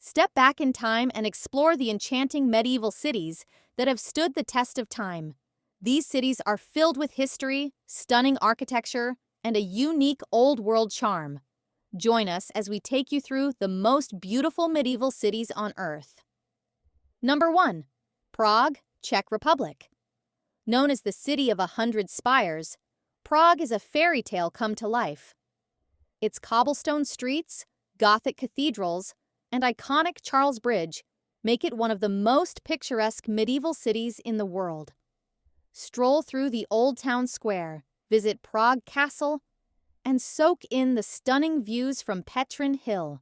Step back in time and explore the enchanting medieval cities that have stood the test of time. These cities are filled with history, stunning architecture, and a unique old-world charm. Join us as we take you through the most beautiful medieval cities on Earth. Number 1. Prague, Czech Republic. Known as the City of 100 Spires, Prague is a fairy tale come to life. Its cobblestone streets, Gothic cathedrals, and iconic Charles Bridge make it one of the most picturesque medieval cities in the world. Stroll through the Old Town Square, visit Prague Castle, and soak in the stunning views from Petrin Hill.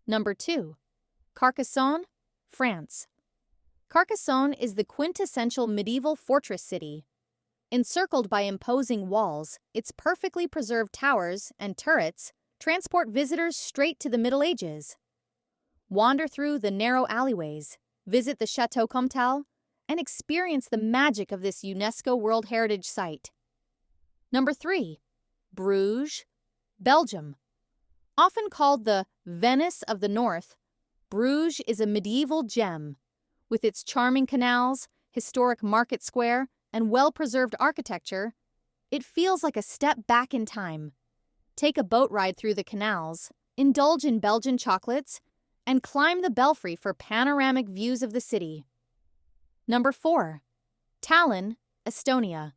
Number 2. Carcassonne, France. Carcassonne is the quintessential medieval fortress city. Encircled by imposing walls, its perfectly preserved towers and turrets transport visitors straight to the Middle Ages. Wander through the narrow alleyways, visit the Château Comtal, and experience the magic of this UNESCO World Heritage Site. Number 3. Bruges, Belgium. Often called the Venice of the North, Bruges is a medieval gem. With its charming canals, historic market square, and well-preserved architecture, it feels like a step back in time. Take a boat ride through the canals, indulge in Belgian chocolates, and climb the belfry for panoramic views of the city. Number 4. Tallinn, Estonia.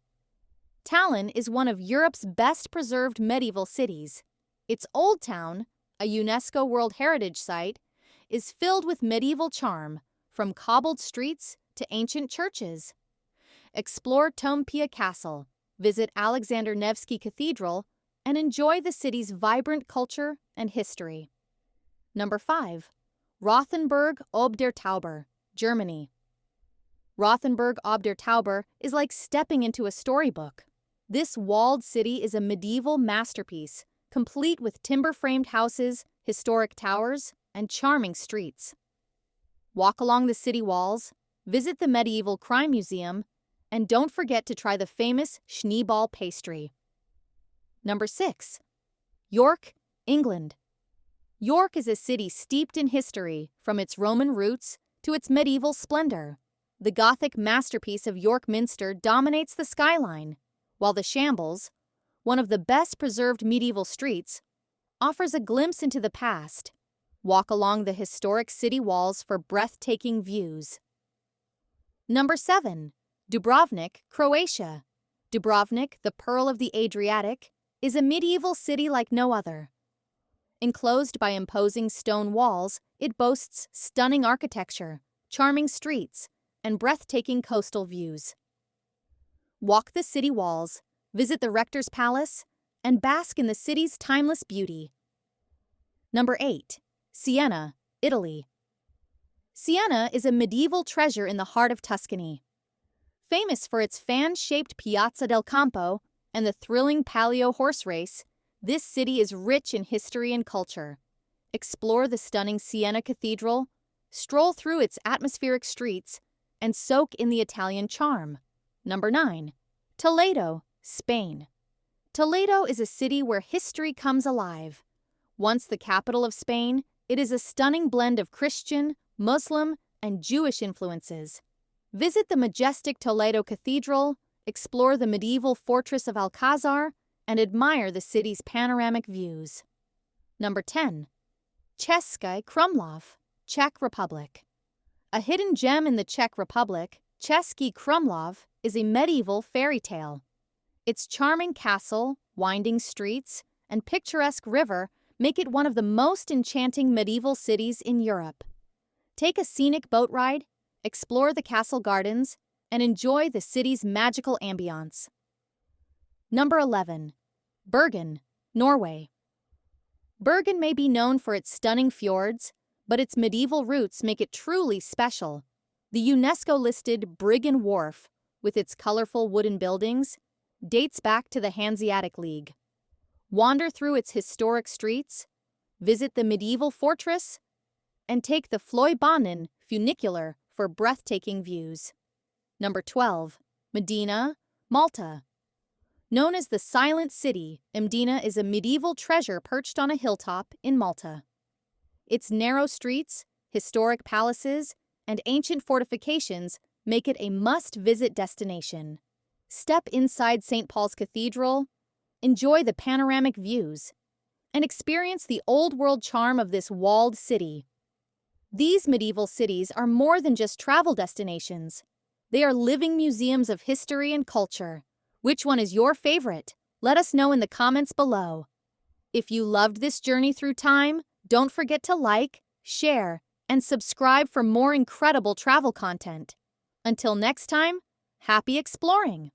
Tallinn is one of Europe's best-preserved medieval cities. Its Old Town, a UNESCO World Heritage Site, is filled with medieval charm, from cobbled streets to ancient churches. Explore Toompea Castle, visit Alexander Nevsky Cathedral, and enjoy the city's vibrant culture and history. Number 5. Rothenburg ob der Tauber, Germany. Rothenburg ob der Tauber is like stepping into a storybook. This walled city is a medieval masterpiece, complete with timber-framed houses, historic towers, and charming streets. Walk along the city walls, visit the Medieval Crime Museum, and don't forget to try the famous Schneeball pastry. Number 6. York, England. York is a city steeped in history, from its Roman roots to its medieval splendor. The Gothic masterpiece of York Minster dominates the skyline, while the Shambles, one of the best-preserved medieval streets, offers a glimpse into the past. Walk along the historic city walls for breathtaking views. Number 7. Dubrovnik, Croatia. Dubrovnik, the Pearl of the Adriatic, is a medieval city like no other. Enclosed by imposing stone walls, it boasts stunning architecture, charming streets, and breathtaking coastal views. Walk the city walls, visit the Rector's Palace, and bask in the city's timeless beauty. Number 8. Siena, Italy. Siena is a medieval treasure in the heart of Tuscany. Famous for its fan-shaped Piazza del Campo and the thrilling Palio horse race, this city is rich in history and culture. Explore the stunning Siena Cathedral, stroll through its atmospheric streets, and soak in the Italian charm. Number 9. Toledo, Spain. Toledo is a city where history comes alive. Once the capital of Spain, it is a stunning blend of Christian, Muslim, and Jewish influences. Visit the majestic Toledo Cathedral, explore the medieval fortress of Alcázar, and admire the city's panoramic views. Number 10. Český Krumlov, Czech Republic. A hidden gem in the Czech Republic, Český Krumlov is a medieval fairy tale. Its charming castle, winding streets, and picturesque river make it one of the most enchanting medieval cities in Europe. Take a scenic boat ride, explore the castle gardens, and enjoy the city's magical ambiance. Number 11. Bergen, Norway. Bergen may be known for its stunning fjords, but its medieval roots make it truly special. The UNESCO-listed Briggen Wharf, with its colorful wooden buildings, dates back to the Hanseatic League. Wander through its historic streets, visit the medieval fortress, and take the Fløibanen funicular for breathtaking views. Number 12. Medina, Malta. Known as the Silent City, Mdina is a medieval treasure perched on a hilltop in Malta. Its narrow streets, historic palaces, and ancient fortifications make it a must-visit destination. Step inside St. Paul's Cathedral, enjoy the panoramic views, and experience the old-world charm of this walled city. These medieval cities are more than just travel destinations. They are living museums of history and culture. Which one is your favorite? Let us know in the comments below. If you loved this journey through time, don't forget to like, share, and subscribe for more incredible travel content. Until next time, happy exploring!